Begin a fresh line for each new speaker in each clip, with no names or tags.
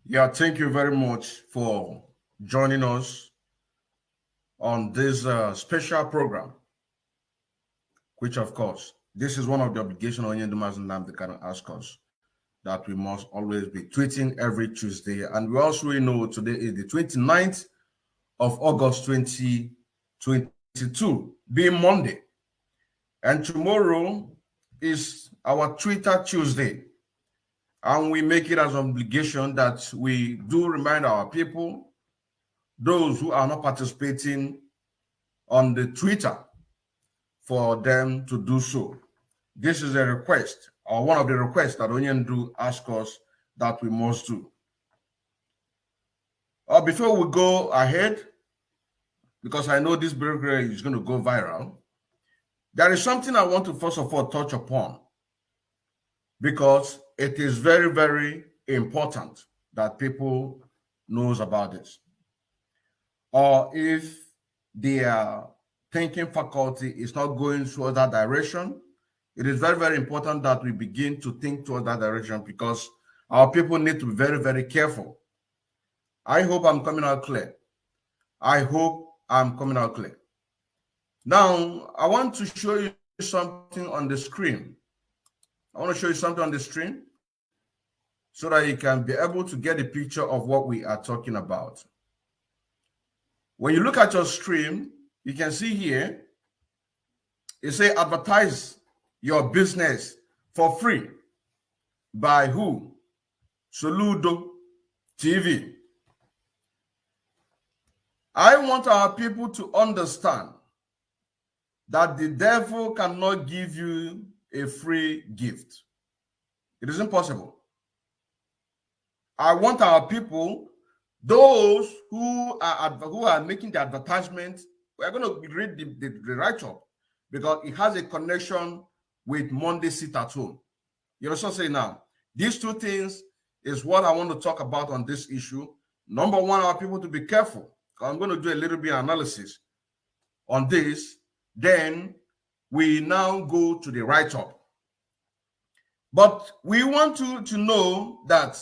Yeah, thank you very much for joining us on this special program, which, of course, this is one of the obligations on Yendumas and Lam can ask us that we must always be tweeting every Tuesday. And we also know today is the 29th of August 2022, being Monday. And tomorrow is our Twitter Tuesday. And we make it as an obligation that we do remind our people, those who are not participating on the Twitter, for them to do so. This is a request, or one of the requests that Onyendu asked us that we must do. Before we go ahead, because I know this program is going to go viral, there is something I want to first of all touch upon, because it is very, very important that people knows about this. Or if their thinking faculty is not going towards that direction, it is very, very important that we begin to think towards that direction, because our people need to be very, very careful. I hope I'm coming out clear. I hope I'm coming out clear. Now, I want to show you something on the screen. I want to show you something on the screen so that you can be able to get a picture of what we are talking about. When you look at your screen, you can see here, it says advertise your business for free by who? Soludo TV. I want our people to understand that the devil cannot give you a free gift. It is impossible. I want our people, those who are making the advertisement, we're going to read the write-up because it has a connection with Monday Sit at Home. You know what I'm saying now? These two things is what I want to talk about on this issue. Number one, our people to be careful. I'm going to do a little bit of analysis on this. Then we now go to the write-up. But we want to know that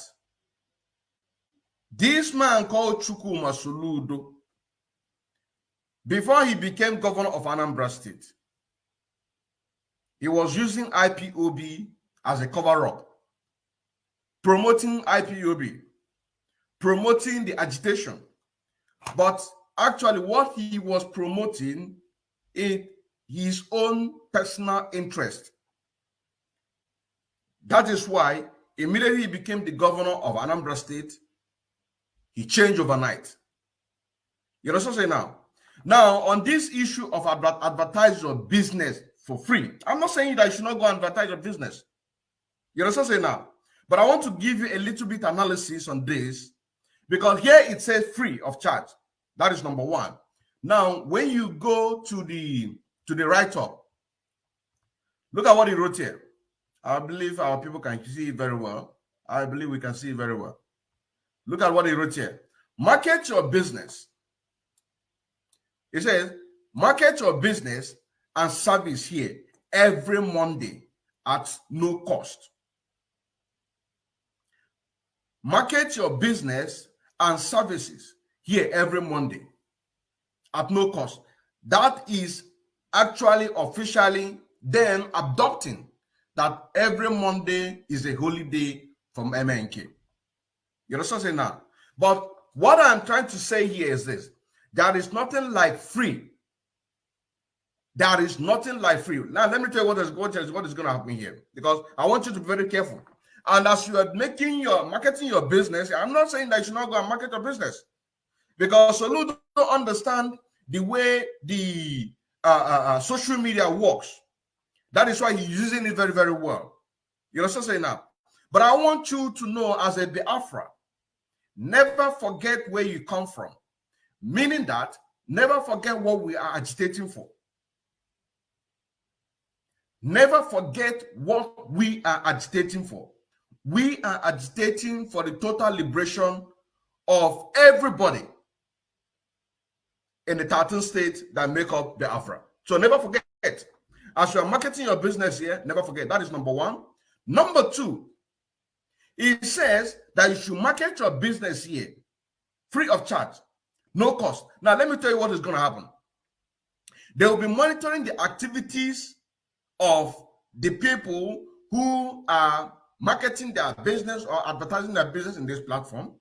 this man called Chukwuma Soludo, before he became governor of Anambra State, he was using IPOB as a cover-up, promoting IPOB, promoting the agitation. But actually what he was promoting is his own personal interest. That is why immediately he became the governor of Anambra State, he changed overnight. You know what I'm saying now? Now, on this issue of advertise your business for free, I'm not saying that you should not go and advertise your business. You know what I'm saying now? But I want to give you a little bit analysis on this, because here it says free of charge. That is number one. Now, when you go to the write-up, look at what he wrote here. I believe our people can see it very well. I believe we can see it very well. Look at what he wrote here. Market your business. He says, market your business and service here every Monday at no cost. Market your business and services here every Monday at no cost. That is actually officially them adopting that every Monday is a holiday from MNK. You know what I'm saying now? But what I'm trying to say here is this. There is nothing like free. There is nothing like free. Now, let me tell you what is going to happen here, because I want you to be very careful. And as you are marketing your business, I'm not saying that you should not go and market your business, because Soludo don't understand the way the social media works. That is why he's using it very, very well. You know what I'm saying now? But I want you to know, as a Biafra, never forget where you come from. Meaning that, never forget what we are agitating for. Never forget what we are agitating for. We are agitating for the total liberation of everybody in the 13 states that make up Biafra. So never forget. As you are marketing your business here, never forget. That is number one. Number two, It says that you should market your business here free of charge, no cost. Now, let me tell you what is going to happen. They will be monitoring the activities of the people who are marketing their business or advertising their business in this platform,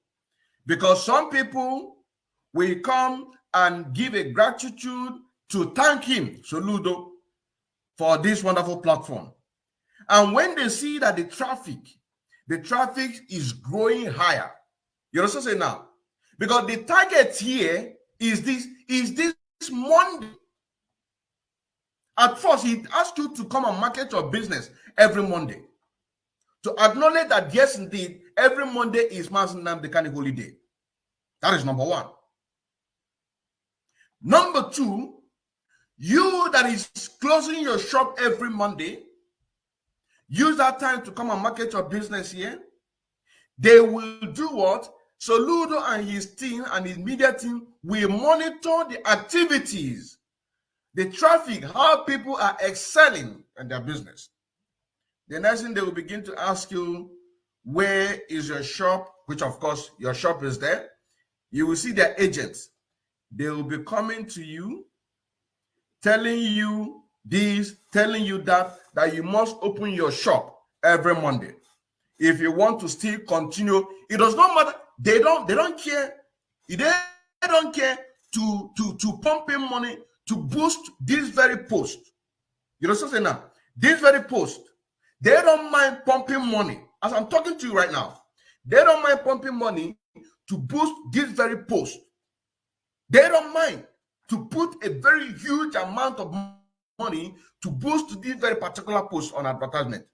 because some people will come and give a gratitude to thank him, Soludo, for this wonderful platform. And when they see that the traffic is growing higher, you also say now, because the target here is this Monday. At first, he asked you to come and market your business every Monday, to acknowledge that yes, indeed, every Monday is Mazi Nnamdi Kanu holiday. That is number one. Number two, you that is closing your shop every Monday, use that time to come and market your business here. They will do what? Soludo and his team and his media team will monitor the activities, the traffic, how people are excelling in their business. The next thing they will begin to ask you, where is your shop? Which of course your shop is there. You will see their agents. They will be coming to you, telling you this, telling you that you must open your shop every Monday. If you want to still continue, it does not matter. They don't care. They don't care to pump in money to boost this very post. You know what I'm saying now? This very post, they don't mind pumping money. As I'm talking to you right now, they don't mind pumping money to boost this very post. They don't mind to put a very huge amount of money to boost this very particular post on advertisement,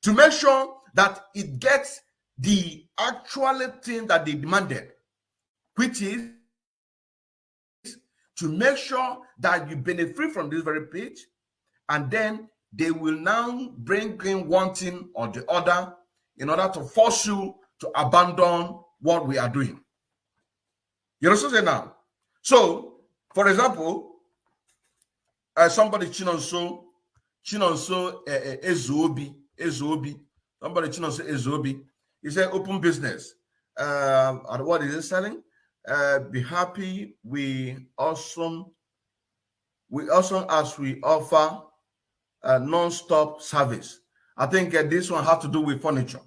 to make sure that it gets the actual thing that they demanded, which is to make sure that you benefit from this very page, and then they will now bring in one thing or the other in order to force you to abandon what we are doing. You know what I'm saying now? So, for example, somebody Chinonso Ezobi, somebody Chinonso Ezobi, he said open business. And what is it selling? Be happy. We awesome as we offer non-stop service. I think this one has to do with furniture.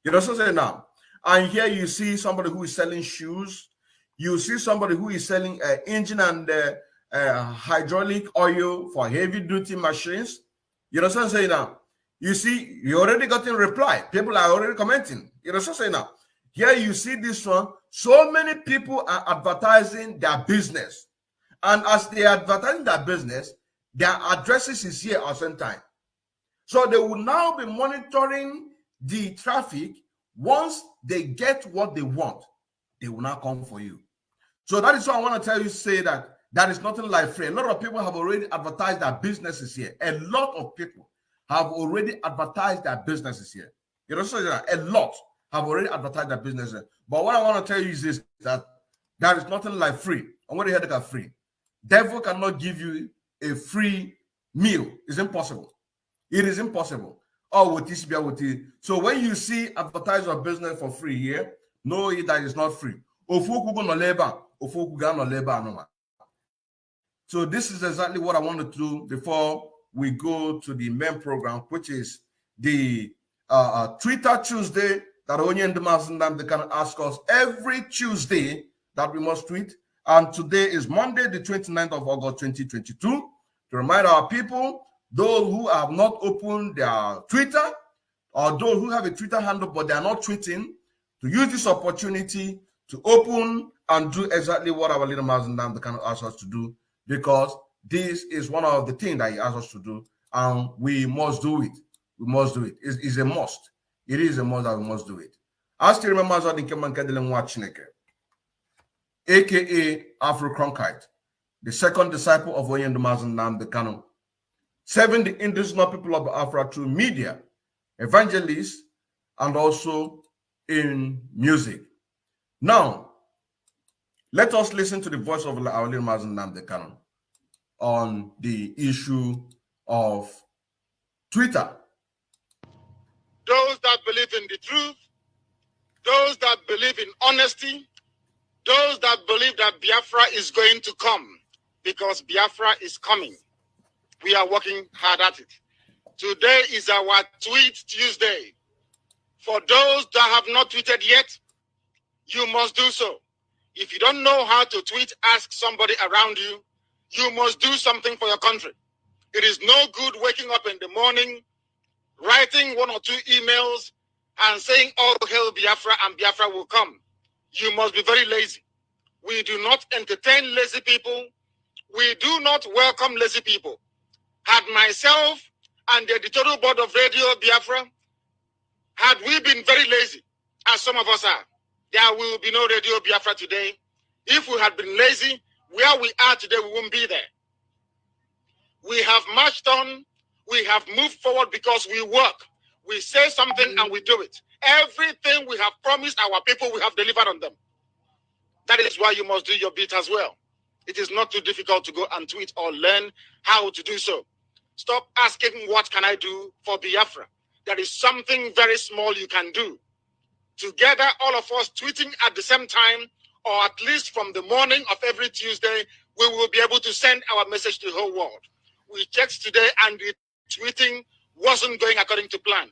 You know what I'm saying now? And here you see somebody who is selling shoes. You see somebody who is selling engine and hydraulic oil for heavy-duty machines. You know what I'm saying now? You see, you already got in reply. People are already commenting. You know what I'm saying now? Here you see this one. So many people are advertising their business. And as they are advertising their business, their addresses is here at the same time. So they will now be monitoring the traffic. Once they get what they want, they will now come for you. So that is what I want to tell you, say that there is nothing like free. A lot of people have already advertised their businesses here. A lot of people have already advertised their businesses here. You know, so a lot have already advertised their businesses. But what I want to tell you is this, that there is nothing like free. I'm going to hear that free. Devil cannot give you a free meal. It's impossible. It is impossible. Oh, with this, with it. So when you see advertise your business for free here, know that it's not free. So this is exactly what I want to do before we go to the main program, which is the Twitter Tuesday that only in the Mazi they can ask us every Tuesday that we must tweet. And today is Monday, the 29th of August, 2022. To remind our people, those who have not opened their Twitter, or those who have a Twitter handle but they are not tweeting, to use this opportunity to open and do exactly what our leader Mazi Nnamdi Kanu asked us to do, because this is one of the things that he asked us to do, and we must do it. We must do it. It's a must. It is a must that we must do it. I still remember Chineke, aka Afro Cronkite, the second disciple of Oyendo Mazi Nnamdi Kanu, serving the indigenous people of Africa through media, evangelists, and also in music. Now, let us listen to the voice of our leader Mazi Nnamdi Kanu on the issue of Twitter.
Those that that believe in the truth, those that believe in honesty, those that believe that Biafra is going to come, because Biafra is coming. We are working hard at it. Today is our Tweet Tuesday. For those that have not tweeted yet, you must do so. If you don't know how to tweet, ask somebody around you. You must do something for your country. It is no good waking up in the morning, writing 1 or 2 emails, and saying, "Oh, hail Biafra," and Biafra will come. You must be very lazy. We do not entertain lazy people. We do not welcome lazy people. Had myself and the editorial board of Radio Biafra, had we been very lazy, as some of us are, there will be no Radio Biafra today. If we had been lazy, where we are today, we won't be there. We have marched on, we have moved forward because we work. We say something and we do it. Everything we have promised our people, we have delivered on them. That is why you must do your bit as well. It is not too difficult to go and tweet or learn how to do so. Stop asking, what can I do for Biafra? There is something very small you can do. Together, all of us tweeting at the same time, or at least from the morning of every Tuesday, we will be able to send our message to the whole world. We checked today and the tweeting wasn't going according to plan.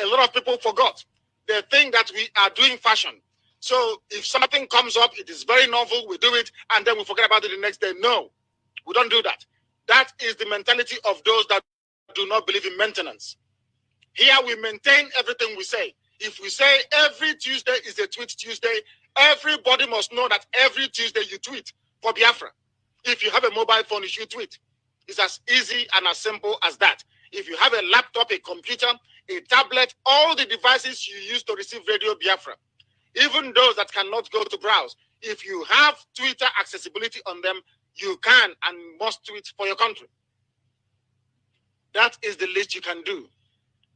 A lot of people forgot. They think that we are doing fashion. So if something comes up, it is very novel, we do it, and then we forget about it the next day. No, we don't do that. That is the mentality of those that do not believe in maintenance. Here we maintain everything we say. If we say every Tuesday is a Tweet Tuesday, everybody must know that every Tuesday you tweet for Biafra. If you have a mobile phone, you should tweet. It's as easy and as simple as that. If you have a laptop, a computer, a tablet, all the devices you use to receive Radio Biafra, even those that cannot go to browse, if you have Twitter accessibility on them, you can and must tweet for your country. That is the least you can do.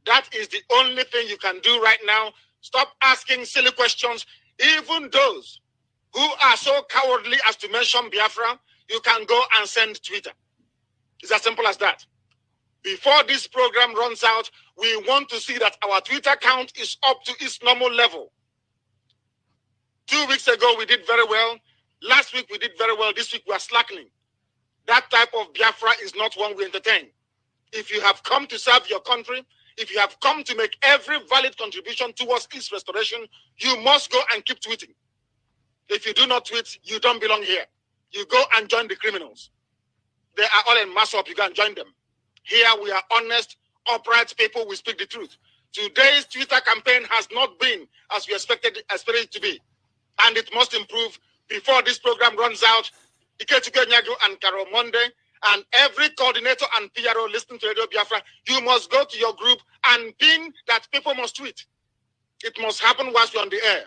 That is the only thing you can do right now. Stop asking silly questions. Even those who are so cowardly as to mention Biafra, you can go and send Twitter. It's as simple as that. Before this program runs out, we want to see that our Twitter count is up to its normal level. 2 weeks ago, we did very well. Last week, we did very well. This week, we are slackening. That type of Biafra is not one we entertain. If you have come to serve your country, if you have come to make every valid contribution towards its restoration, you must go and keep tweeting. If you do not tweet, you don't belong here. You go and join the criminals. They are all in mass up. You go and join them. Here we are honest, upright people. We speak the truth. Today's Twitter campaign has not been as we expected it to be. And it must improve before this program runs out. Ikechukwu Nyago and Carol Monday and every coordinator and PRO listening to Radio Biafra, you must go to your group and pin that people must tweet. It must happen whilst you're on the air.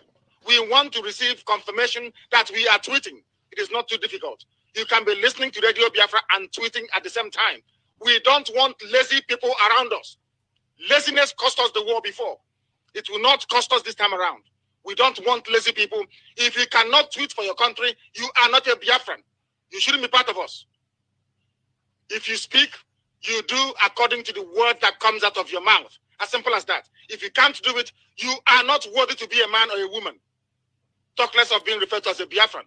We want to receive confirmation that we are tweeting. It is not too difficult. You can be listening to Radio Biafra and tweeting at the same time. We don't want lazy people around us. Laziness cost us the war before. It will not cost us this time around. We don't want lazy people. If you cannot tweet for your country, you are not a Biafran. You shouldn't be part of us. If you speak, you do according to the word that comes out of your mouth. As simple as that. If you can't do it, you are not worthy to be a man or a woman. Talk less of being referred to as a Biafran.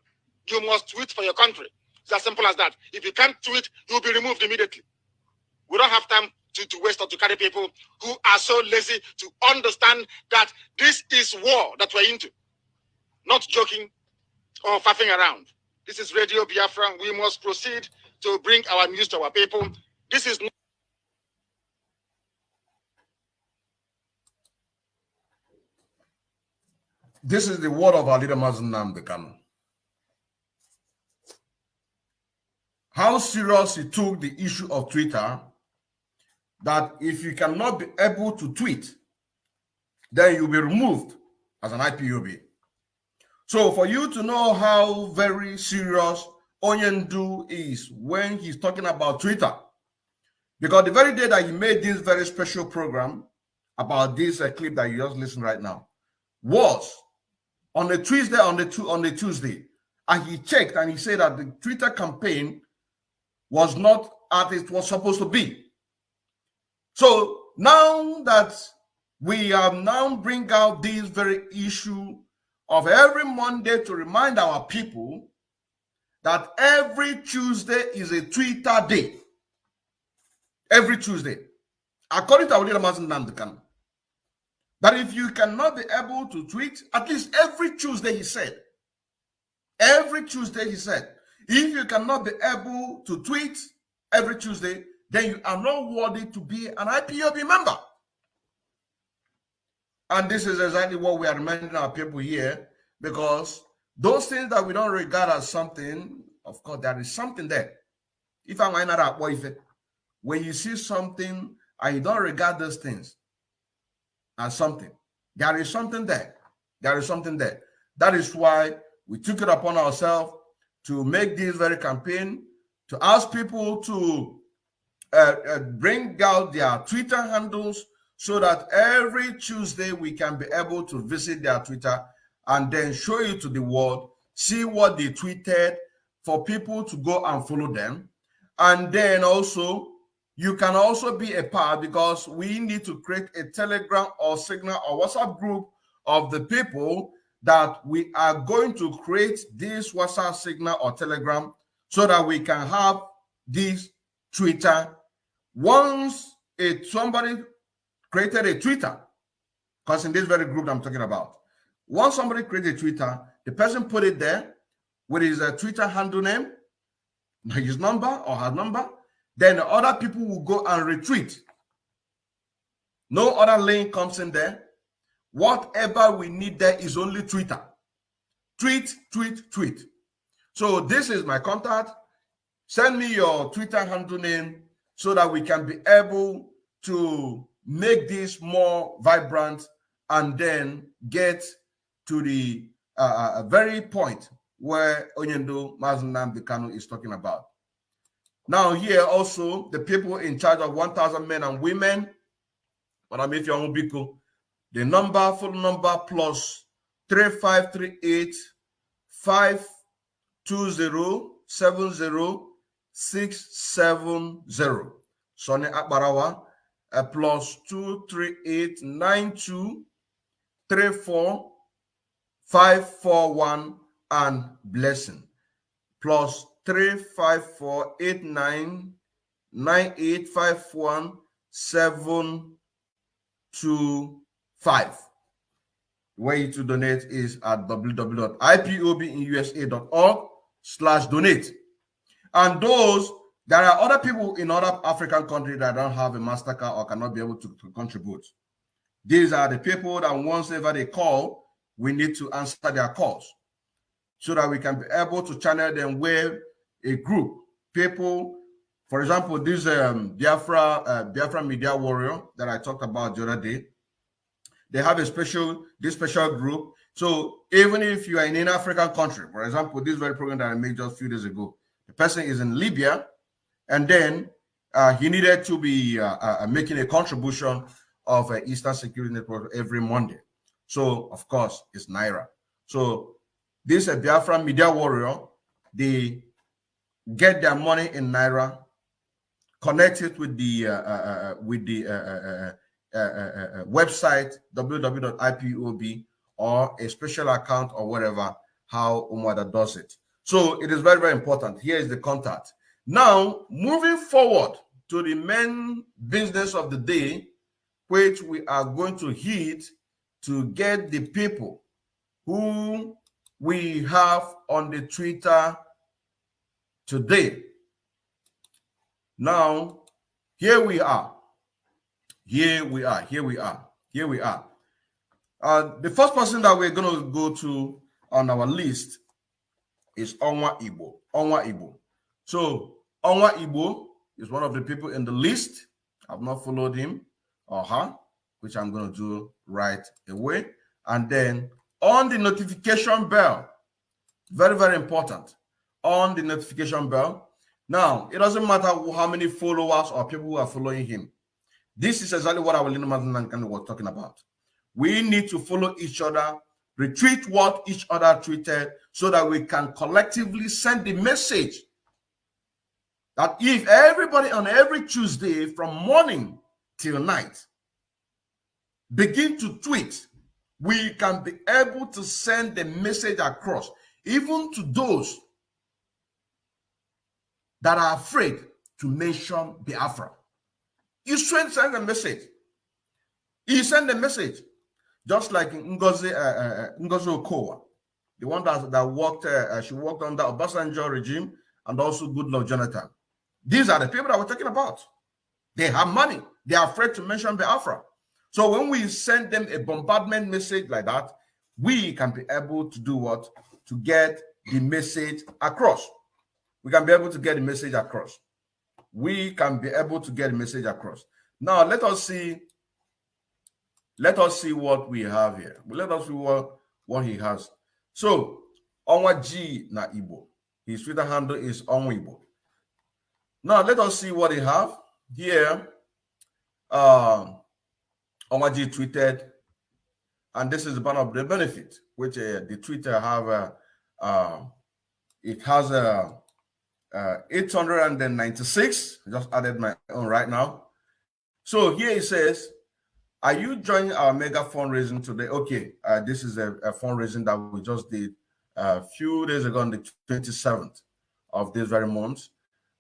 You must tweet for your country. It's as simple as that. If you can't tweet, you'll be removed immediately. We don't have time to waste or to carry people who are so lazy to understand that this is war that we're into. Not joking or faffing around. This is Radio Biafra. We must proceed to bring our news to our people. This is not
This is the word of our leader, Mazen Nnamdi Kanu. How serious he took the issue of Twitter, that if you cannot be able to tweet, then you'll be removed as an IPOB. So for you to know how very serious Onyendu is when he's talking about Twitter, because the very day that he made this very special program about this clip that you just listened right now was on a Tuesday, on the Tuesday, and he checked and he said that the Twitter campaign was not as it was supposed to be. So now that we have now bring out this very issue of every Monday to remind our people that every Tuesday is a Twitter day. Every Tuesday. According to our leader, Mazen Nandekan. That if you cannot be able to tweet, at least every Tuesday, he said. Every Tuesday, he said. If you cannot be able to tweet every Tuesday, then you are not worthy to be an IPOB member. And this is exactly what we are reminding our people here, because those things that we don't regard as something, of course, there is something there. If I'm not at boyfriend, when you see something and you don't regard those things as something, there is something there. There is something there. That is why we took it upon ourselves to make this very campaign, to ask people to bring out their Twitter handles so that every Tuesday we can be able to visit their Twitter and then show you to the world, see what they tweeted, for people to go and follow them. And then also, you can also be a part, because we need to create a Telegram or Signal or WhatsApp group of the people that we are going to create this WhatsApp, Signal, or Telegram so that we can have this Twitter. Once somebody created a Twitter, because in this very group I'm talking about, once somebody created a Twitter, the person put it there with his Twitter handle name, his number or her number, then the other people will go and retweet. No other link comes in there. Whatever we need there is only Twitter. Tweet, tweet, tweet. So this is my contact. Send me your Twitter handle name so that we can be able to make this more vibrant and then get to the very point where Onyendo Mazen Nnamdi Kanu is talking about. Now here also, the people in charge of 1,000 men and women, Madam Ifeanyi Biko, the number, full number, plus 3538 520 70670. Sonny Akbarawa, plus 238 92 34 541 and Blessing, plus 35489 9851 725. Way to donate is at www.ipobinusa.org/donate. And those, there are other people in other African countries that don't have a MasterCard or cannot be able to contribute. These are the people that once ever they call, we need to answer their calls so that we can be able to channel them where a group, people, for example, this Biafra Media Warrior that I talked about the other day, they have this special group. So even if you are in an African country, for example, this very program that I made just a few days ago, the person is in Libya, and then he needed to be making a contribution of Eastern Security Network every Monday. So, of course, it's Naira. So this Biafra Media Warrior, they get their money in Naira, connect it with the website www.ipob or a special account or whatever, how Umwada does it. So it is very, very important. Here is the contact. Now, moving forward to the main business of the day, which we are going to hit to get the people who we have on the Twitter today. Now, here we are. The first person that we're going to go to on our list is Onwa Igbo. So Onwa Igbo is one of the people in the list. I've not followed him or her, which I'm going to do right away. And then on the notification bell, very, very important, on the notification bell. Now, it doesn't matter how many followers or people who are following him. This is exactly what our Lino Mazen was talking about. We need to follow each other, retweet what each other tweeted, so that we can collectively send the message that if everybody on every Tuesday from morning till night begin to tweet, we can be able to send the message across, even to those that are afraid to mention Biafra. You send a message. You send a message, just like Ngozi Okowa, the one that worked, she worked under Obasanjo regime and also Goodluck Jonathan. These are the people that we're talking about. They have money. They are afraid to mention Biafra. So when we send them a bombardment message like that, we can be able to do what? To get the message across. We can be able to get the message across. We can be able to get the message across. Now, let us see what we have here. Let us see what he has. So, Onwa G na Igbo. His Twitter handle is Onwa Igbo. Now, let us see what he have here. Onwa G tweeted, and this is one of the benefits which the Twitter have. It has 896. I just added my own right now. So here it says, are you joining our mega fundraising today? Okay, this is a fundraising that we just did a few days ago on the 27th of this very month.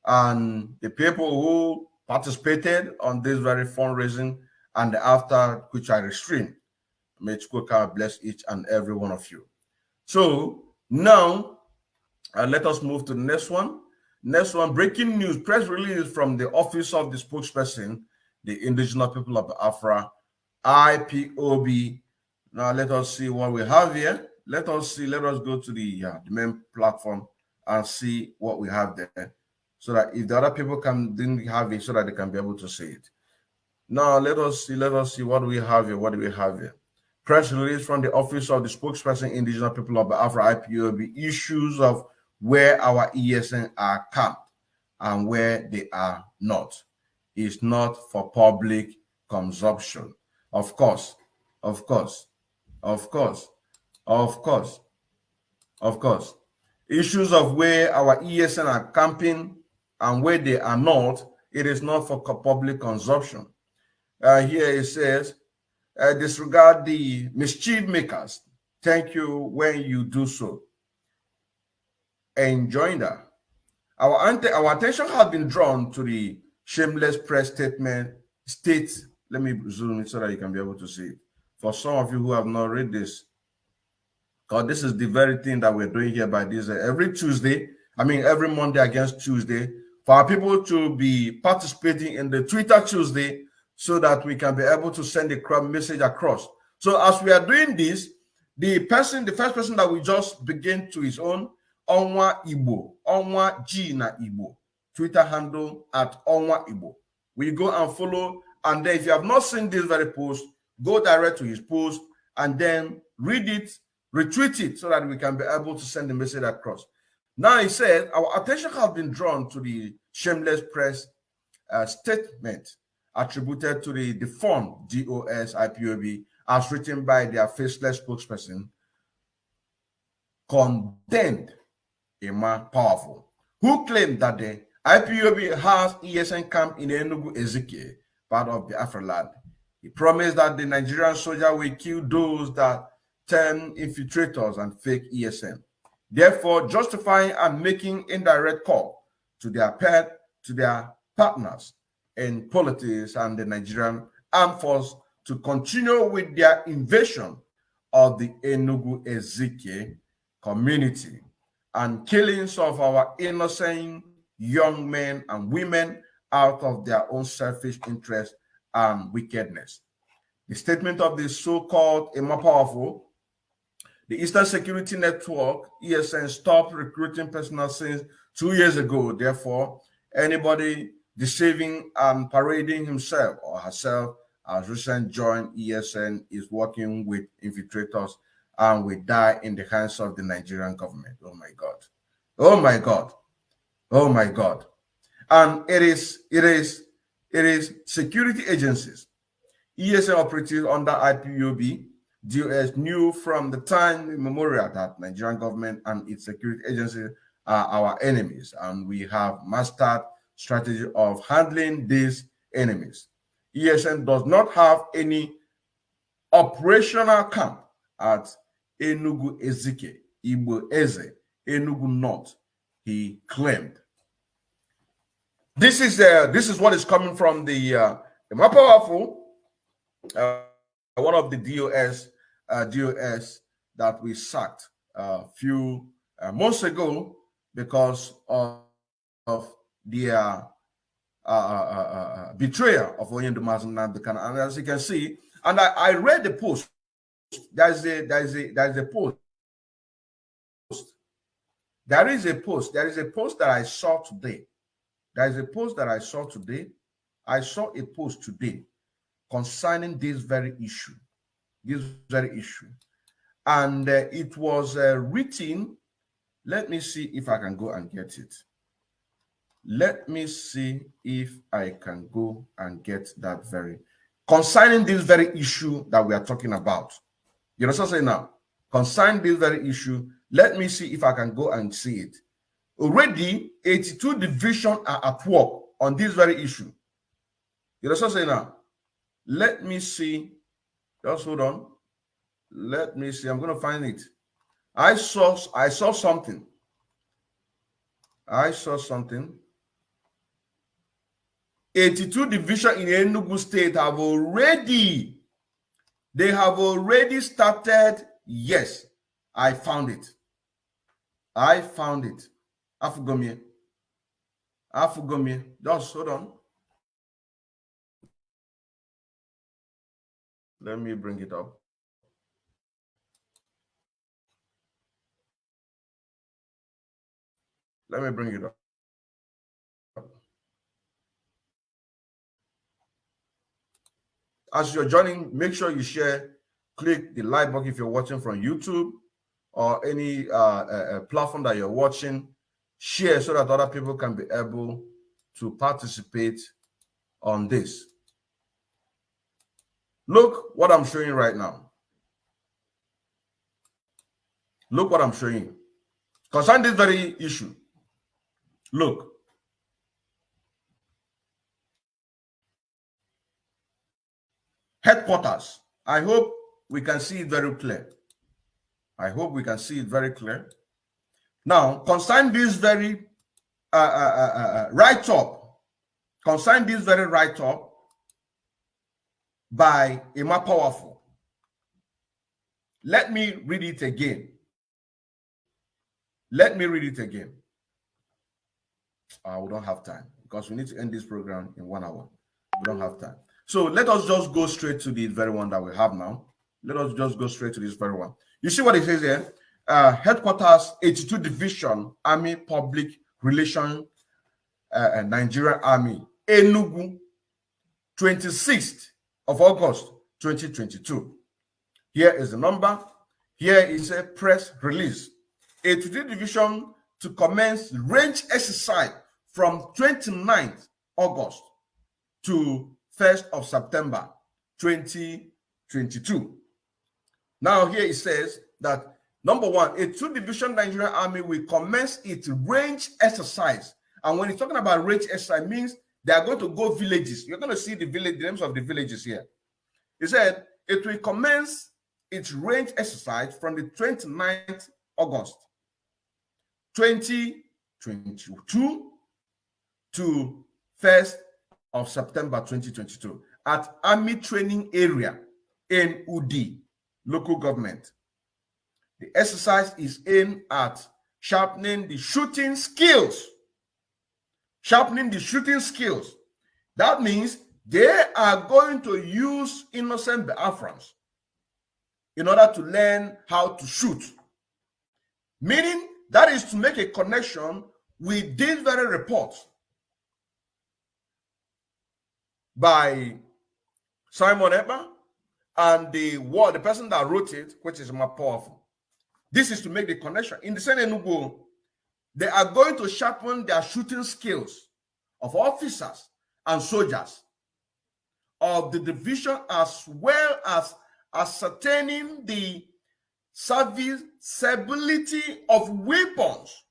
And the people who participated on this very fundraising and after which I restrained, may God bless each and every one of you. So now, let us move to the next one. Next one, breaking news, press release from the office of the spokesperson, the indigenous people of Biafra, Ipob. Now let us see what we have here. Let us go to the main platform and see what we have there, so that if the other people didn't have it, so that they can be able to see it. Now let us see what do we have here. What do we have here? Press release from the office of the spokesperson, indigenous people of Biafra, Ipob, issues of where our ESN are camped and where they are not. It's not for public consumption. Of course. Issues of where our ESN are camping and where they are not, it is not for public consumption. Here it says, disregard the mischief makers. Thank you when you do so. Enjoying that. Our attention has been drawn to the shameless press statement. Let me zoom it so that you can be able to see it. For some of you who have not read this, because this is the very thing that we're doing here by this every Monday against Tuesday, for our people to be participating in the Twitter Tuesday so that we can be able to send the message across. So as we are doing this, the first person that we just begin to his own, Onwa Igbo, Onwa G na Igbo, Twitter handle at Onwa Igbo. We go and follow, and then if you have not seen this very post, go direct to his post and then read it, retweet it, so that we can be able to send the message across. Now he said, our attention has been drawn to the shameless press statement attributed to the defunct DOS Ipob as written by their faceless spokesperson, condemned Emma Powerful, who claimed that the Ipob has ESN camp in Enugu Ezike, part of the Biafra land. He promised that the Nigerian soldier will kill those that turn infiltrators and fake ESN, therefore justifying and making indirect call to their partners in politics and the Nigerian armed force to continue with their invasion of the Enugu Ezike community and killings of our innocent young men and women out of their own selfish interest and wickedness. The statement of the so-called Emma Powerful, the Eastern Security Network, ESN, stopped recruiting personnel since 2 years ago. Therefore, anybody deceiving and parading himself or herself as recent joined ESN is working with infiltrators and will die in the hands of the Nigerian government. Oh my God. Oh my God. Oh my God. And it is security agencies, ESN operatives under Ipob, DOS knew from the time immemorial that Nigerian government and its security agencies are our enemies, and we have mastered strategy of handling these enemies. ESN does not have any operational camp at Enugu Ezike, Igbo Eze, Enugu North, he claimed. This is what is coming from the more powerful one of the DOS that we sacked a few months ago because of their betrayal of Oyendumaz Nnamdi. And as you can see, and I read the post. There's a post. There is a post that I saw today. There is a post that I saw today. I saw a post today concerning this very issue. And it was written. Let me see if I can go and get it. Let me see if I can go and get that very concerning this very issue that we are talking about. You know what I'm saying now? Concerning this very issue, let me see if I can go and see it. Already, 82 divisions are at work on this very issue. You know what I'm saying now? Let me see. Just hold on. Let me see. I'm going to find it. I saw something. I saw something. 82 divisions in Enugu State have already started. Yes, I found it. Afugomie. Just hold on. Let me bring it up. Let me bring it up. As you're joining, make sure you share, click the like button if you're watching from YouTube or any platform that you're watching. Share so that other people can be able to participate on this. Look what I'm showing right now. Look what I'm showing you. Concerning this very issue. Look. Headquarters. I hope we can see it very clear. Now, concerning this very write-up, by Emma Powerful. Let me read it again. We don't have time because we need to end this program in 1 hour. We don't have time. So let us just go straight to the very one that we have now. Let us just go straight to this very one. You see what it says here? Headquarters, 82 Division, Army Public Relations, Nigerian Army, Enugu, 26th of August, 2022. Here is the number. Here is a press release. 82 Division to commence range exercise from 29th August to 1st of September 2022. Now here it says that number one, a 2 Division Nigerian Army will commence its range exercise. And when it's talking about range exercise, means they are going to go villages. You're going to see the names of the villages here. It said it will commence its range exercise from the 29th August 2022 to 1st of September 2022 at Army Training Area in Udi, local government. The exercise is aimed at sharpening the shooting skills. That means they are going to use innocent Biafrans in order to learn how to shoot. Meaning that is to make a connection with this very report by Simon Ekpa and the person that wrote it, which is more powerful. This is to make the connection. In the same Enugu, they are going to sharpen their shooting skills of officers and soldiers of the division, as well as ascertaining the serviceability of weapons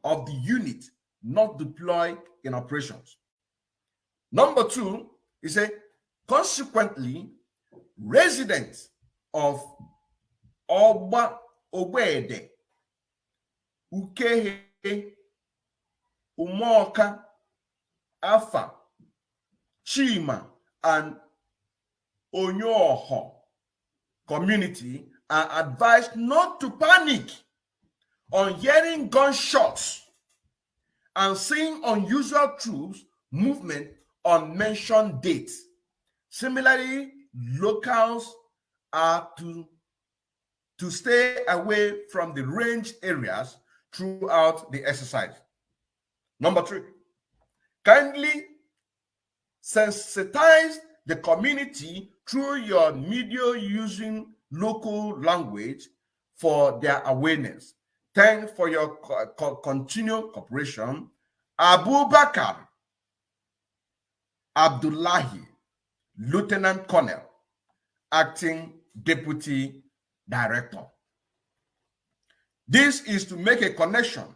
of the unit not deployed in operations. Number two, he said, consequently, residents of Oba Obede, Ukehe, Umoka, Afa, Chima, and Onyoho community are advised not to panic on hearing gunshots and seeing unusual troops movement on mentioned dates. Similarly, locals are to stay away from the range areas throughout the exercise. Number 3, kindly sensitize the community through your media using local language for their awareness. Thanks for your continued cooperation. Abubakar Abdullahi, Lieutenant Colonel, Acting Deputy Director. This is to make a connection.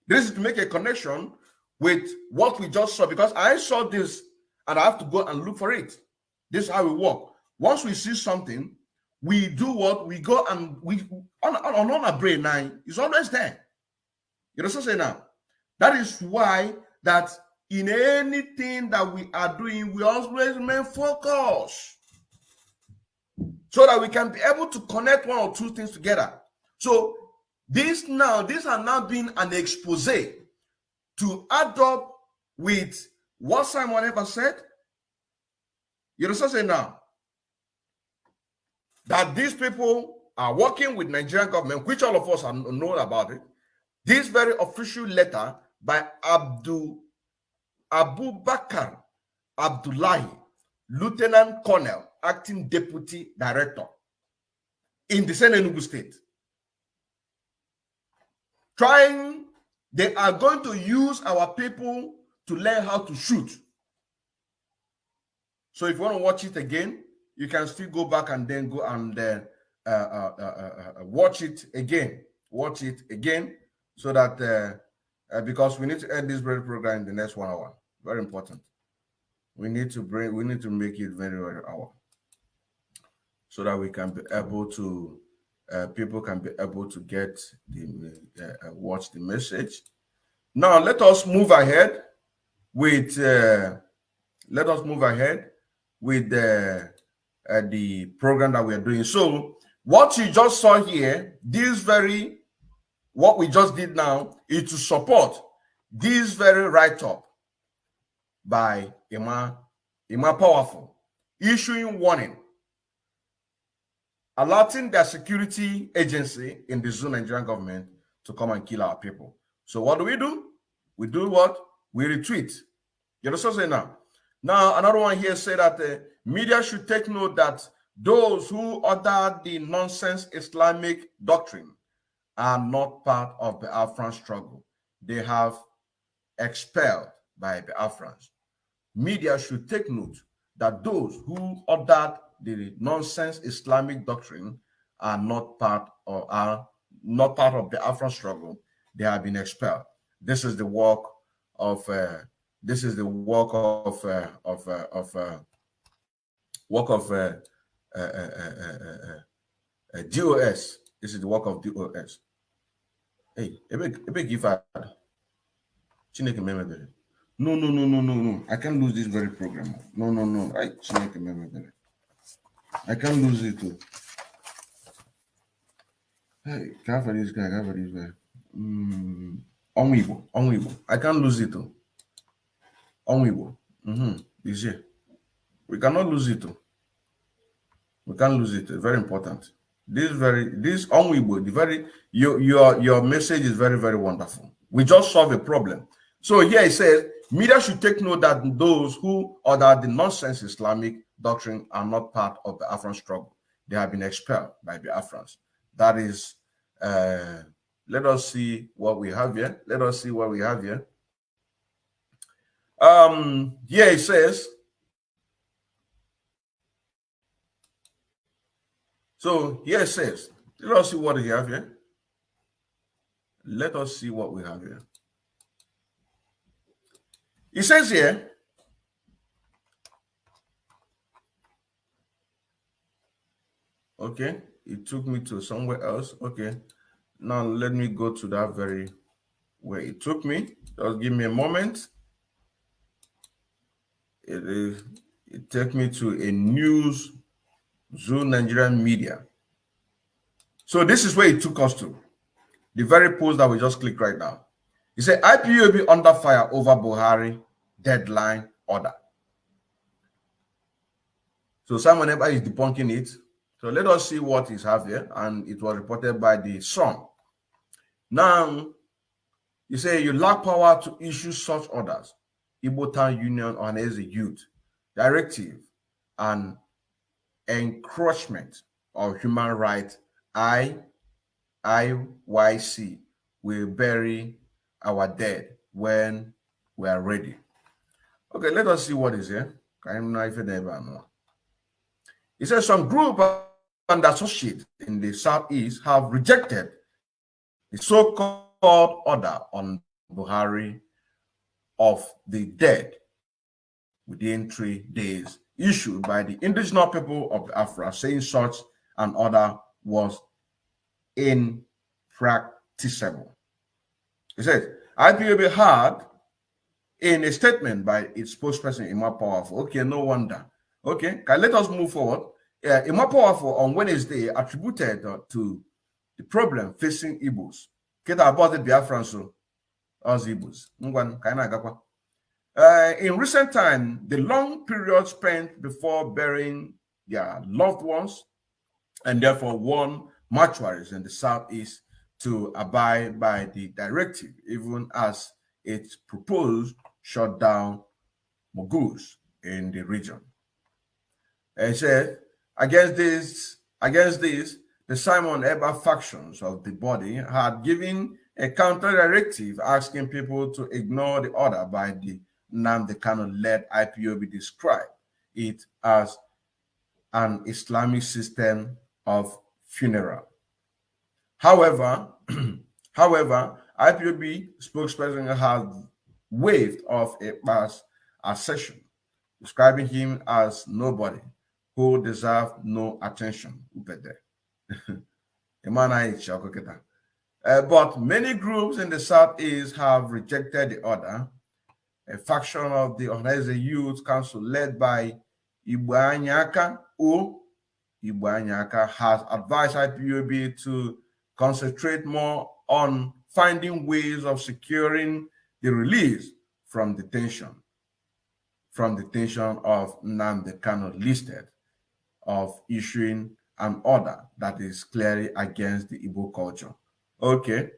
This is to make a connection with what we just saw, because I saw this and I have to go and look for it. This is how we work. Once we see something, we do what? We go and we on our brain now, it's always there. You know what I'm saying now? That is why that in anything that we are doing, we always remain focused so that we can be able to connect one or two things together. So these are now being an expose to add up with what Simon ever said. You know what I'm saying now? That these people are working with Nigerian government, which all of us know about it. This very official letter by Abubakar Abdullahi, Lieutenant Colonel, Acting Deputy Director in the same Enugu State. They are going to use our people to learn how to shoot. So if you want to watch it again, you can still go back and then go and watch it again. Watch it again, so that because we need to end this very program in the next 1 hour. Very important. We need to make it very, very hour, so that we can be able to people can be able to get the watch the message. Now let us move ahead with the program that we are doing. So what you just saw here, what we just did now, is to support this very write-up by Emma Powerful, issuing warning, alerting their security agency in the Zoo Nigerian government to come and kill our people. So what do? We do what? We retweet. You know what I'm saying now? Now, another one here said that the media should take note that those who order the nonsense Islamic doctrine are not part of the Biafran struggle. They have expelled by Biafrans. Media should take note that those who ordered the nonsense Islamic doctrine are not part of the Biafran struggle. They have been expelled. This is the work of DOS. This is the work of DOS. Hey, ebe give her. No. I can't lose this very program. No. I can't lose it too. Hey, cover this guy. Onwibo. I can't lose it too. Onwibo. This year. We cannot lose it too. We can't lose it. It's very important. This Onwibo, your message is very, very wonderful. We just solved a problem. So here it says, media should take note that those who order the nonsense Islamic doctrine are not part of the Biafran struggle. They have been expelled by the Biafrans. That is, let us see what we have here. Here it says, so here it says, let us see what we have here. Let us see what we have here. It says here, Okay, it took me to somewhere else. Okay, now let me go to that very where it took me. Just give me a moment. It took me to a news Zoo Nigerian media. So this is where it took us to. The very post that we just clicked right now. It said IPOB under fire over Buhari deadline order. So Simon Ekpa is debunking it. So let us see what is have here. And it was reported by the Sun. Now, you say you lack power to issue such orders. Igbo Town Union on as a youth directive and encroachment of human rights. IYC will bury our dead when we are ready. Okay, let us see what is here. It says some group and associates in the Southeast have rejected the so-called order on Buhari of the dead within 3 days issued by the indigenous people of Afra, saying such an order was impracticable. It says, IPOB had in a statement by its spokesperson, Ipob Powerful. Okay, no wonder. Okay, let us move forward. Ipob Powerful on Wednesday attributed to the problem facing Igbos. Keda about the Biafran so as Igbos. In recent time, the long period spent before burying their loved ones, and therefore warn mortuaries in the Southeast to abide by the directive, even as it proposed shut down moguls in the region. And said, against this, the Simon Ekpa factions of the body had given a counter directive asking people to ignore the order by the Nnamdi Kanu-led IPOB, described it as an Islamic system of funeral. However, IPOB spokesperson has waved off Ekpa's assertion, describing him as nobody who deserves no attention. But many groups in the Southeast have rejected the order. A faction of the Ohanaeze Youth Council led by Igbo Anyaka has advised IPOB to concentrate more on finding ways of securing the release from detention of Nnamdi Kanu, listed of issuing an order that is clearly against the Igbo culture. Okay.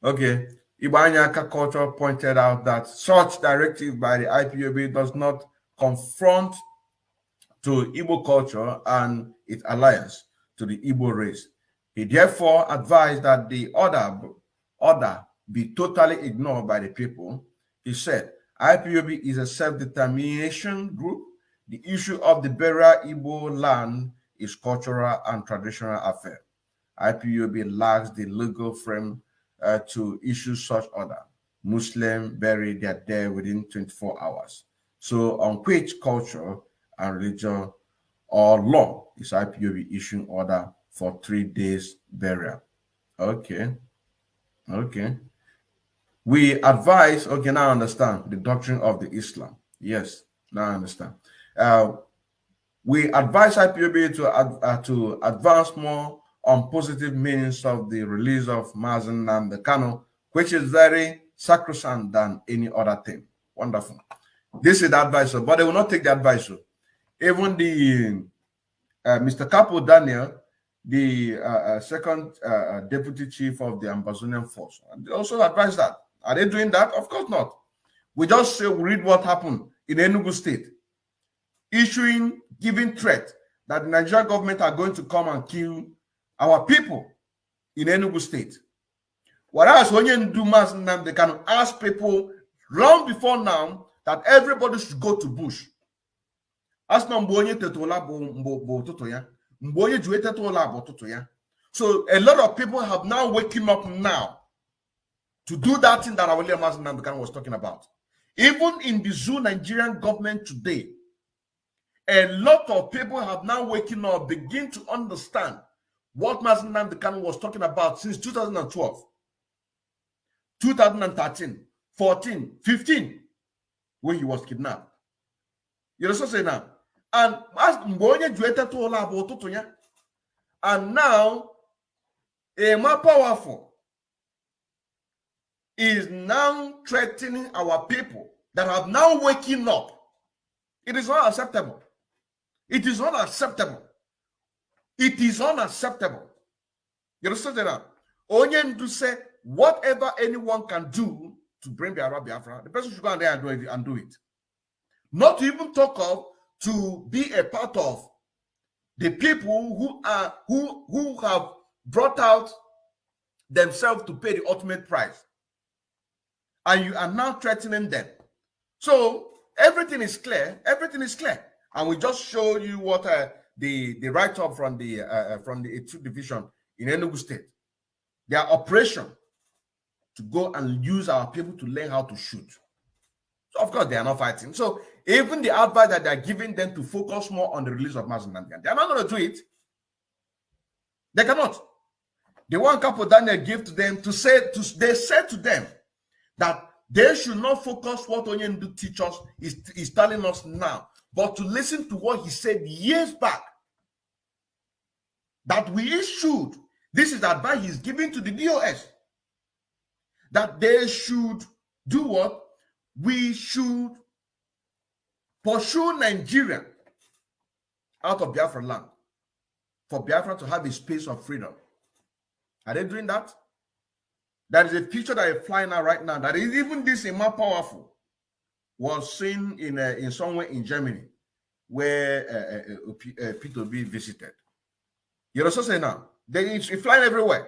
Okay. Igbo Anyaka culture pointed out that such directive by the IPOB does not confront to Igbo culture and its alliance to the Igbo race. He therefore advised that the order be totally ignored by the people. He said, IPOB is a self-determination group. The issue of the burial Igbo land is cultural and traditional affair. IPOB lacks the legal frame to issue such order. Muslims bury their dead within 24 hours. So on which culture and religion or law is IPOB issuing order for 3 days burial? Okay. We advise, okay, now I understand the doctrine of the Islam. Yes, now I understand. We advise IPOB to advance more on positive meanings of the release of Mazen Nnamdi Kanu, which is very sacrosanct than any other thing. Wonderful. This is the advice, but they will not take the advice. Even the Mr. Capo Daniel, the second deputy chief of the Amazonian force, they also advise that. Are they doing that? Of course not. We just read what happened in Enugu State, giving threat that the Nigerian government are going to come and kill our people in Enugu State. Whereas when you do mass, they can ask people long before now that everybody should go to bush. So a lot of people have now waking up now to do that thing that Awole Nnamdi Kanu was talking about. Even in the Zoo Nigerian government today, A lot of people have now waking up, begin to understand what Mazi Nnamdi Kanu was talking about since 2012, 2013, 14, 15, when he was kidnapped. You know what I'm saying now? And now, a more powerful is now threatening our people that have now waking up. It is not acceptable. It is not acceptable. It is unacceptable. You understand that? Only to say whatever anyone can do to bring Biafra, the person should go there and do it. Not to even talk of to be a part of the people who have brought out themselves to pay the ultimate price, and you are now threatening them. So everything is clear. Everything is clear, and we just showed you what the write-up from the 2 division in Enugu State, their operation to go and use our people to learn how to shoot. So of course they are not fighting. So even the advice that they are giving them to focus more on the release of Mazi Nnamdi, they are not going to do it. They cannot. The one couple Daniel gave to them they said to them that they should not focus what Onyendu teachers is telling us now, but to listen to what he said years back. That we should, this is the advice he's giving to the DOS, that they should do what? We should pursue Nigeria out of Biafra land for Biafra to have a space of freedom. Are they doing that? There is a picture that is flying out right now that is even this more powerful was seen in somewhere in Germany where Peter B visited. You know what I'm saying now? It's flying everywhere.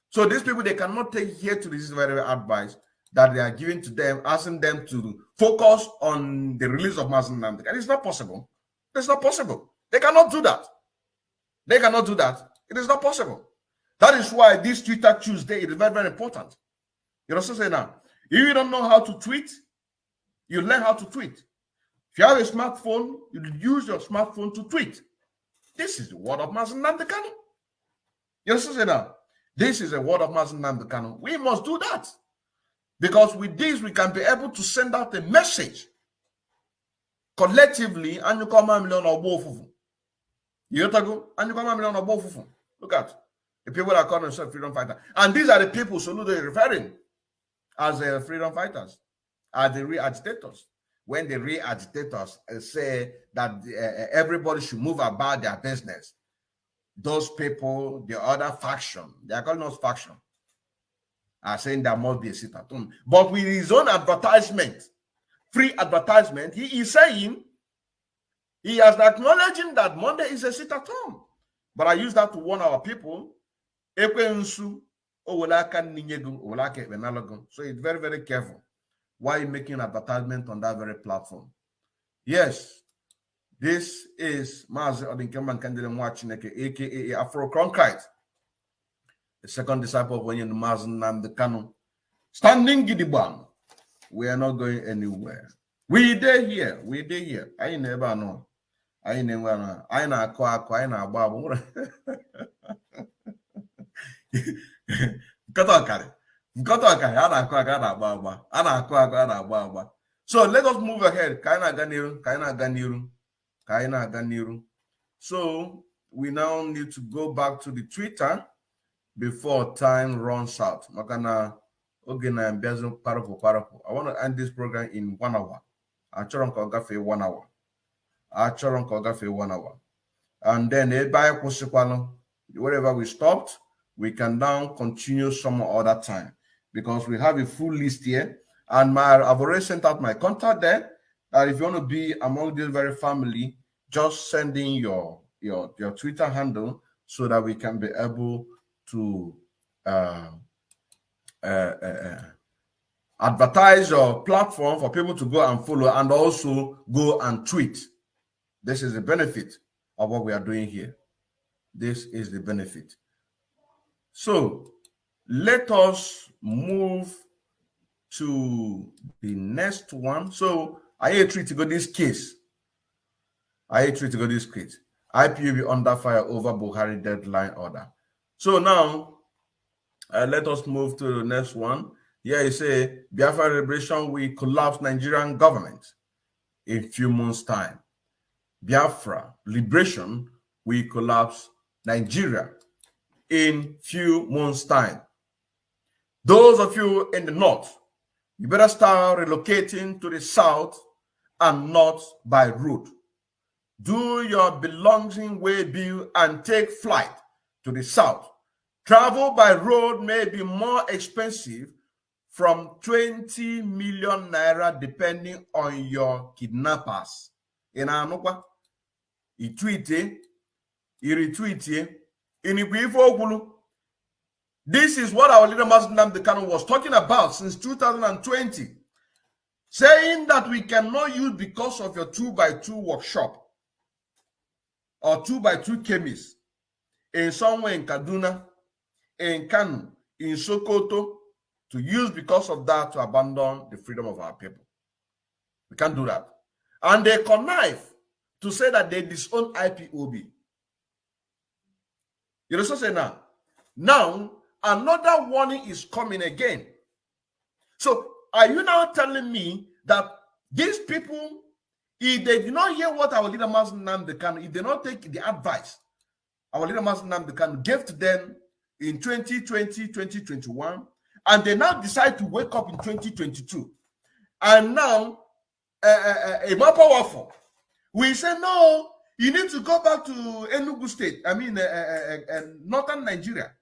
So these people, they cannot take here to this very advice that they are giving to them, asking them to focus on the release of Mazi Nnamdi. And it's not possible. It's not possible. They cannot do that. They cannot do that. It is not possible. That is why this Twitter Tuesday is very, very important. You know what I'm saying now? If you don't know how to tweet, you learn how to tweet. If you have a smartphone, you use your smartphone to tweet. This is the word of Mazi Nnamdi Kanu. You know what I'm saying now? This is a word of Mazi Nnamdi Kanu. We must do that. Because with this, we can be able to send out a message collectively, and you come a million or both of them. You go, and you come a million or both of them. Look at the people that call themselves freedom fighters. And these are the people so they're referring as freedom fighters, as the real agitators. When the real agitators say that everybody should move about their business, those people, the other faction, they are calling us faction, are saying there must be a sit-at-home. But with his own advertisement, free advertisement, he is saying, he has acknowledging that Monday is a sit-at-home. But I use that to warn our people. So it's very, very careful. Why are you making advertisement on that very platform? Yes, this is Mazi Odinkeman Kandile Mwachineke, aka Afro Cronkite, the second disciple of Onyendu Mazi Nnamdi Kanu. Standing Gidiban. We are not going anywhere. We there here. We there here. I never know. I never know. I na akwa. I na agba. So let us move ahead. So we now need to go back to the Twitter before time runs out. I want to end this program in 1 hour. I try to 1 hour. I try to 1 hour. And then wherever we stopped, we can now continue some other time because we have a full list here. And I've already sent out my contact there. That if you want to be among this very family, just send in your Twitter handle so that we can be able to advertise your platform for people to go and follow and also go and tweet. This is the benefit of what we are doing here. This is the benefit. So let us move to the next one. So I treat to go this case. I treat to go this quick. IPOB under fire over Buhari deadline order. So now, let us move to the next one. Here you say, Biafra liberation will collapse Nigerian government in few months' time. Biafra liberation will collapse Nigeria in few months' time. Those of you in the north, you better start relocating to the south and not by road. Do your belonging way bill and take flight to the south. Travel by road may be more expensive from 20 million naira depending on your kidnappers. In Anokwa, he tweeted, he retweeted, in this is what our leader Nnamdi Kanu was talking about since 2020, saying that we cannot use because of your 2x2 workshop or 2x2 chemist in somewhere in Kaduna, in Kanu, in Sokoto, to use because of that to abandon the freedom of our people. We can't do that. And they connive to say that they disown IPOB. You know what I'm saying now? Now, another warning is coming again. So, are you now telling me that these people, if they did not hear what our leader Nnamdi Kanu, if they not take the advice our leader Nnamdi Kanu gave to them in 2020, 2021, and they now decide to wake up in 2022, and now a more powerful, we say no, you need to go back to Enugu State, I mean northern Nigeria,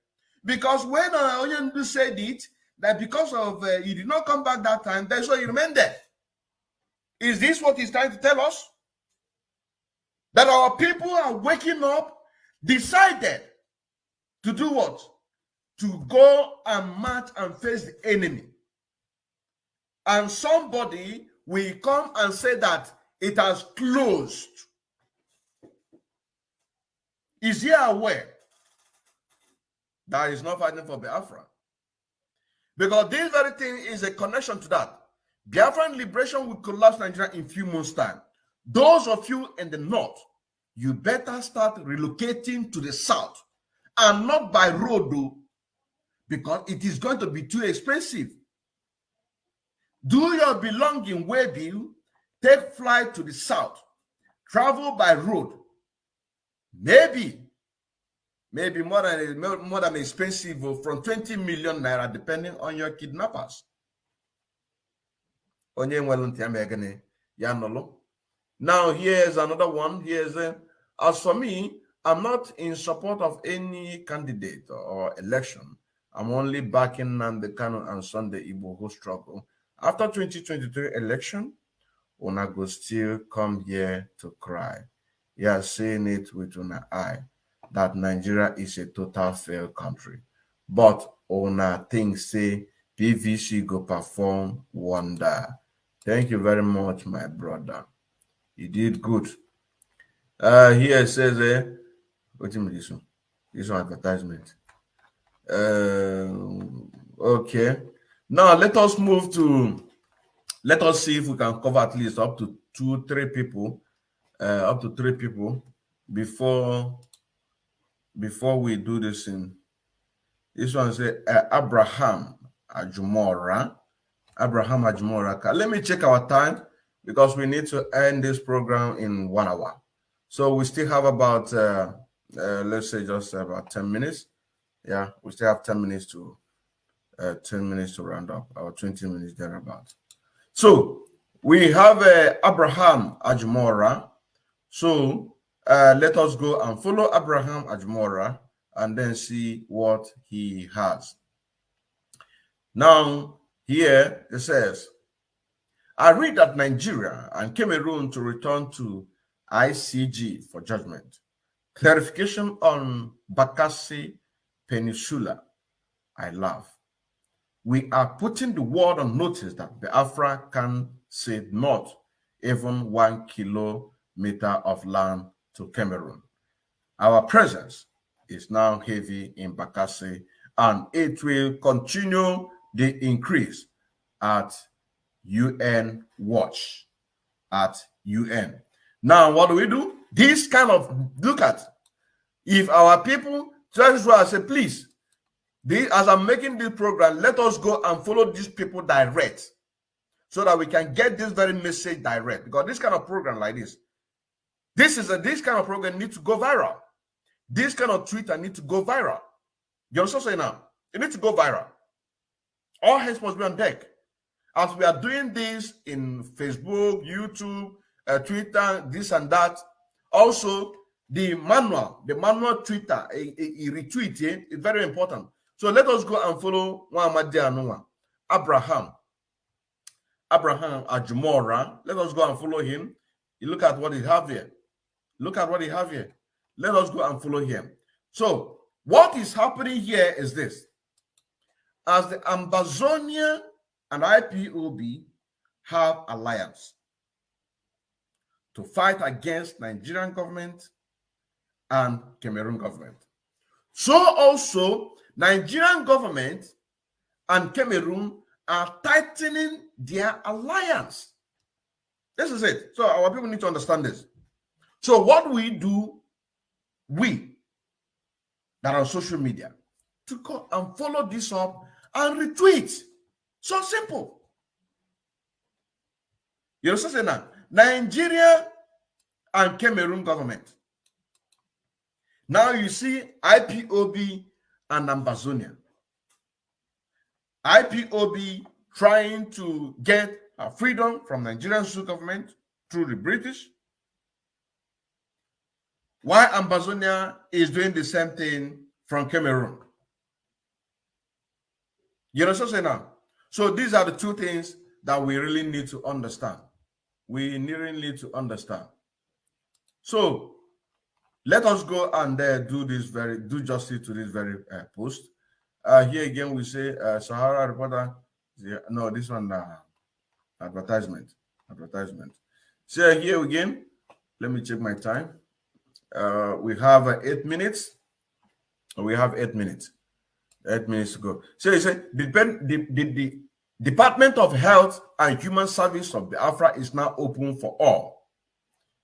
because when Onyendu said it, that because of he did not come back that time, that's why he remained there. Is this what he's trying to tell us? That our people are waking up, decided to do what? To go and march and face the enemy. And somebody will come and say that it has closed. Is he aware that he's not fighting for Biafra? Because this very thing is a connection to that. Biafran liberation will collapse Nigeria in few months' time. Those of you in the north, you better start relocating to the south and not by road, though, because it is going to be too expensive. Do your belonging way bill, take flight to the south, travel by road. Maybe more than expensive from 20 million naira, depending on your kidnappers. Now here's another one. Here's as for me, I'm not in support of any candidate or election. I'm only backing Nnamdi Kanu and Sunday Igbo who struggle. After 2023 election, una go still come here to cry. You are saying it with una eye that Nigeria is a total failed country. But una think say PVC go perform wonder. Thank you very much, my brother. You did good. Here it says, what do you mean this one? This one advertisement. Okay. Now let us move to, let us see if we can cover at least up to 2-3 people, up to 3 people before we do this in. This one says Abraham Ajumora. Let me check our time because we need to end this program in 1 hour. So we still have about let's say just about 10 minutes. Yeah, we still have 10 minutes to 10 minutes to round up, or 20 minutes thereabout. So we have Abraham Ajumora. So let us go and follow Abraham Ajumora and then see what he has. Now, here it says, I read that Nigeria and Cameroon to return to ICG for judgment. Clarification on Bakassi Peninsula. I laugh. We are putting the world on notice that Biafra can say not even 1 kilometer of land to Cameroon. Our presence is now heavy in Bakassi, and it will continue the increase at UN watch, at UN. Now, what do? This kind of, look at, if our people just go and say, please, as I'm making this program, let us go and follow these people direct so that we can get this very message direct. Because this kind of program like this kind of program needs to go viral. This kind of Twitter needs to go viral. You understand what I'm saying now? It needs to go viral. All hands must be on deck. As we are doing this in Facebook, YouTube, Twitter, this and that, also the manual Twitter, a retweet is very important. So let us go and follow Abraham Ajumora. Let us go and follow him. You look at what he have here. Look at what he have here. Let us go and follow him. So what is happening here is this. As the Ambazonia and IPOB have alliance to fight against Nigerian government and Cameroon government. So also Nigerian government and Cameroon are tightening their alliance. This is it. So our people need to understand this. So what we do, we that are on social media, to go and follow this up and retweet. So simple. You understand now? Nigeria and Cameroon government. Now you see IPOB and Ambazonia. IPOB trying to get freedom from Nigerian government through the British, while Ambazonia is doing the same thing from Cameroon. You know what I'm saying now? So these are the two things that we really need to understand. We really need to understand. So let us go and do justice to this very post. Here again we say Sahara reporter. No, this one advertisement. So here again, let me check my time. We have 8 minutes. We have 8 minutes. 8 minutes to go. So he said the Department of Health and Human Service of Biafra is now open for all.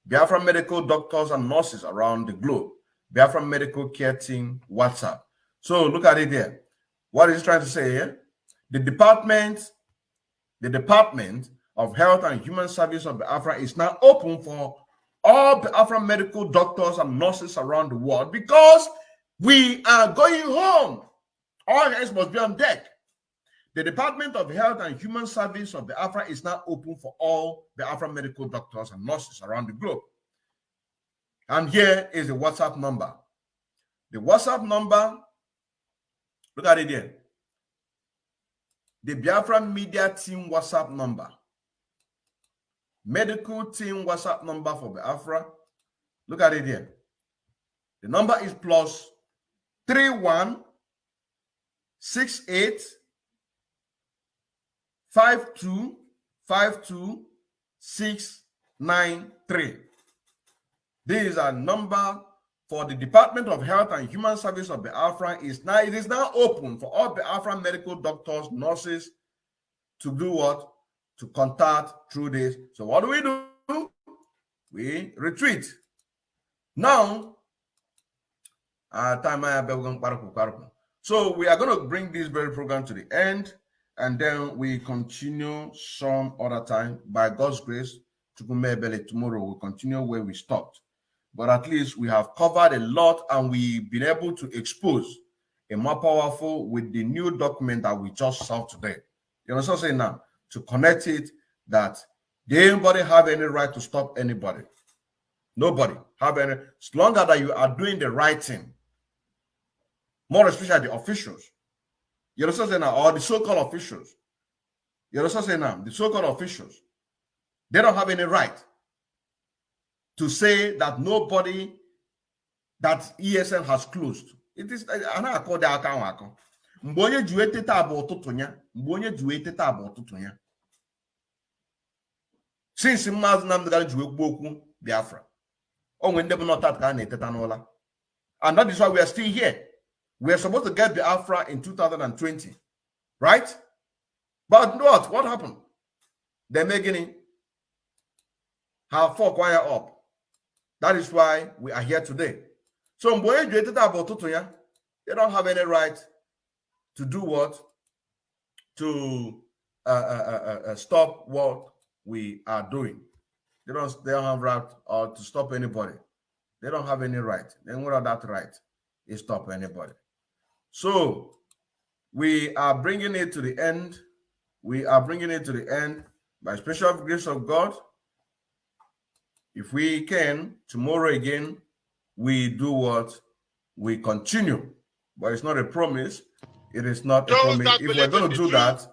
Biafra medical doctors and nurses around the globe. Biafra medical care team WhatsApp. So look at it here. What is he trying to say here? The Department of Health and Human Service of Biafra is now open for all Biafra medical doctors and nurses around the world because we are going home. All hands must be on deck. The Department of Health and Human Service of Biafra is now open for all Biafra medical doctors and nurses around the globe. And here is the WhatsApp number. The WhatsApp number, look at it here. The Biafra Media Team WhatsApp number. Medical Team WhatsApp number for Biafra. Look at it here. The number is plus 3168 5252693. This is a number for the Department of Health and Human Service of Biafra. It is now open for all Biafra medical doctors, nurses to do what? To contact through this. So what do? We retreat. Now, so we are going to bring this very program to the end, and then we continue some other time. By God's grace, tomorrow we'll continue where we stopped. But at least we have covered a lot, and we've been able to expose a more powerful with the new document that we just saw today. You know what I'm saying now? To connect it, that anybody have any right to stop anybody. Nobody have any, as long as that you are doing the right thing. More especially the officials. You know what I'm saying now? Or the so-called officials. You know what I'm saying now? The so-called officials. They don't have any right to say that nobody, that ESN has closed. It is, I know I call the account. Mbonye juete tabo tutunya. Mbonye juete tabo tutunya. Since Maz Namdal juwe boku Biafra. Oh, when they will not that kind of, and that is why we are still here. We are supposed to get Biafra in 2020, right? But what happened? They're making it have 4 choir up. That is why we are here today. So they don't have any right to do what? To stop what we are doing. They don't have right or to stop anybody. They don't have any right. Then what are that right is stop anybody. So we are bringing it to the end. We are bringing it to the end by special grace of God. If we can, tomorrow again, we do what? We continue. But it's not a promise. It is not a promise. If we're going to do that,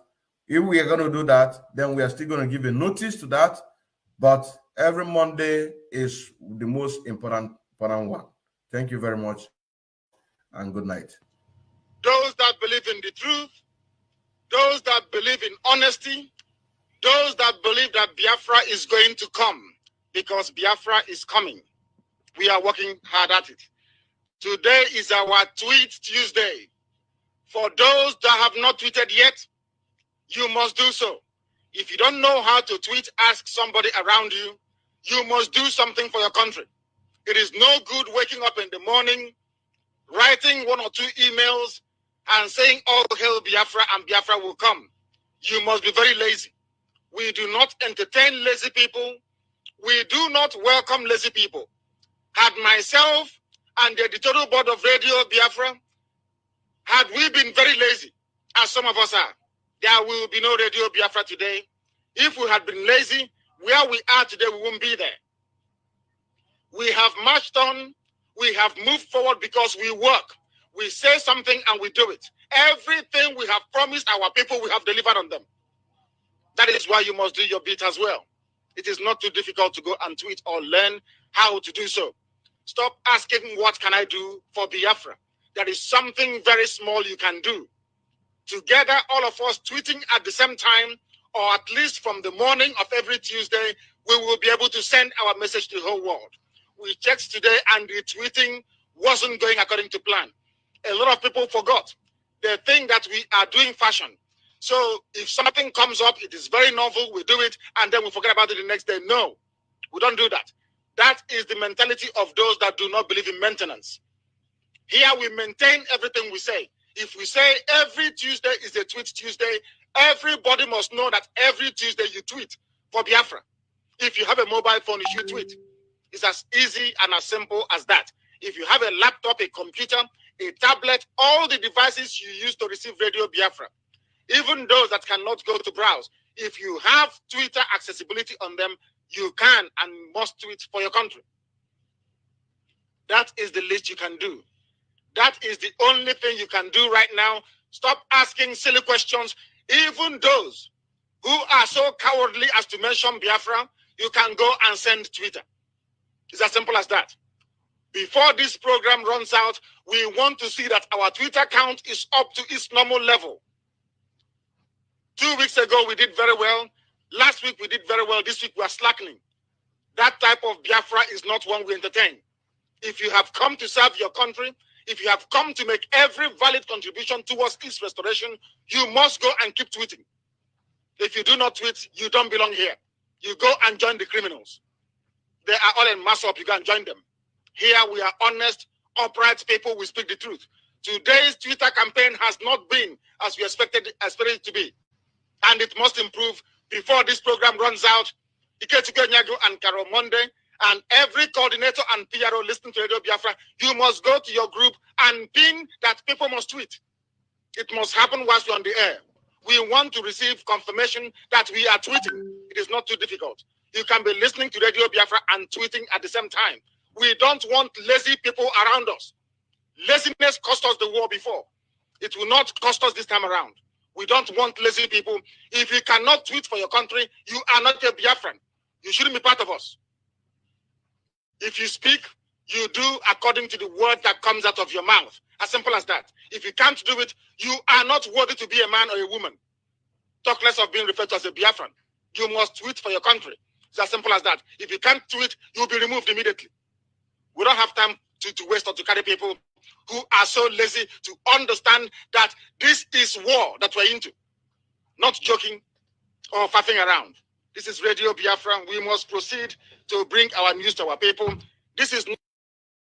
if we are going to do that, then we are still going to give a notice to that. But every Monday is the most important one. Thank you very much and good night.
Those that believe in the truth, those that believe in honesty, those that believe that Biafra is going to come, because Biafra is coming. We are working hard at it. Today is our Tweet Tuesday. For those that have not tweeted yet, you must do so. If you don't know how to tweet, ask somebody around you. You must do something for your country. It is no good waking up in the morning, writing 1 or 2 emails, and saying, all hail Biafra and Biafra will come. You must be very lazy. We do not entertain lazy people. We do not welcome lazy people. Had myself and the editorial board of Radio Biafra, had we been very lazy, as some of us are, there will be no Radio Biafra today. If we had been lazy, where we are today, we won't be there. We have marched on, we have moved forward because we work. We say something and we do it. Everything we have promised our people, we have delivered on them. That is why you must do your bit as well. It is not too difficult to go and tweet or learn how to do so. Stop asking, what can I do for Biafra? There is something very small you can do. Together, all of us tweeting at the same time, or at least from the morning of every Tuesday, we will be able to send our message to the whole world. We checked today and the tweeting wasn't going according to plan. A lot of people forgot. They think that we are doing fashion. So if something comes up, it is very novel, we do it, and then we forget about it the next day. No, we don't do that. That is the mentality of those that do not believe in maintenance. Here we maintain everything we say. If we say every Tuesday is a Tweet Tuesday, everybody must know that every Tuesday you tweet for Biafra. If you have a mobile phone, you should tweet. It's as easy and as simple as that. If you have a laptop, a computer, a tablet, all the devices you use to receive Radio Biafra, even those that cannot go to browse, if you have Twitter accessibility on them, you can and must tweet for your country. That is the least you can do. That is the only thing you can do right now. Stop asking silly questions. Even those who are so cowardly as to mention Biafra, you can go and send Twitter. It's as simple as that. Before this program runs out, we want to see that our Twitter count is up to its normal level. 2 weeks ago, we did very well. Last week, we did very well. This week, we are slackening. That type of Biafra is not one we entertain. If you have come to serve your country, if you have come to make every valid contribution towards its restoration, you must go and keep tweeting. If you do not tweet, you don't belong here. You go and join the criminals. They are all in mass up. You can join them. Here we are honest, upright people. We speak the truth. Today's Twitter campaign has not been as we expected it to be. And it must improve before this program runs out. Ikechukwu Nyago and Carol Monday and every coordinator and PRO listening to Radio Biafra, you must go to your group and pin that people must tweet. It must happen whilst you're on the air. We want to receive confirmation that we are tweeting. It is not too difficult. You can be listening to Radio Biafra and tweeting at the same time. We don't want lazy people around us. Laziness cost us the war before. It will not cost us this time around. We don't want lazy people. If you cannot tweet for your country, you are not a Biafran. You shouldn't be part of us. If you speak, you do according to the word that comes out of your mouth. As simple as that. If you can't do it, you are not worthy to be a man or a woman. Talk less of being referred to as a Biafran. You must tweet for your country. It's as simple as that. If you can't tweet, you'll be removed immediately. We don't have time to waste or to carry people who are so lazy to understand that this is war that we're into. Not joking or faffing around. This is Radio Biafra. We must proceed to bring our news to our people. This is